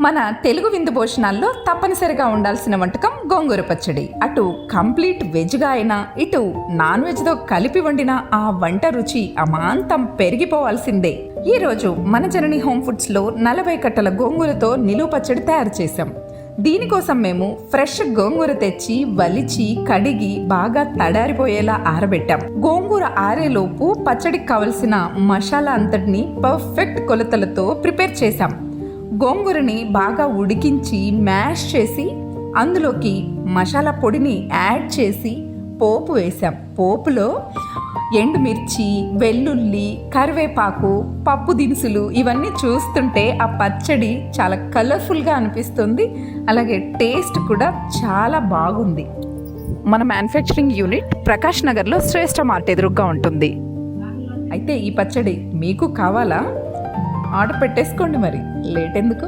మన తెలుగు విందు భోజనాల్లో తప్పనిసరిగా ఉండాల్సిన వంటకం గోంగూర పచ్చడి. అటు కంప్లీట్ వెజ్గా అయినా ఇటు నాన్ వెజ్తో కలిపి వండిన ఆ వంట రుచి అమాంతం పెరిగిపోవాల్సిందే. ఈరోజు మన జనని హోమ్ ఫుడ్స్లో 40 కట్టల గోంగూరతో నిలువ పచ్చడి తయారు చేశాం. దీనికోసం మేము ఫ్రెష్ గోంగూర తెచ్చి వలిచి కడిగి బాగా తడారిపోయేలా ఆరబెట్టాం. గోంగూర ఆరేలోపు పచ్చడికి కావలసిన మసాలా అంతటిని పర్ఫెక్ట్ కొలతలతో ప్రిపేర్ చేశాం. గోంగూరని బాగా ఉడికించి మ్యాష్ చేసి అందులోకి మసాలా పొడిని యాడ్ చేసి పోపు వేసాం. పోపులో ఎండుమిర్చి, వెల్లుల్లి, కరివేపాకు, పప్పు దినుసులు ఇవన్నీ చూస్తుంటే ఆ పచ్చడి చాలా కలర్ఫుల్గా అనిపిస్తుంది. అలాగే టేస్ట్ కూడా చాలా బాగుంది. మన మ్యానుఫ్యాక్చరింగ్ యూనిట్ ప్రకాష్ నగర్లో శ్రేష్ఠ మార్ట్ ఎదురుగా ఉంటుంది. అయితే ఈ పచ్చడి మీకు కావాలా? ఆర్డర్ పెట్టేసుకోండి, మరి లేట్ ఎందుకు.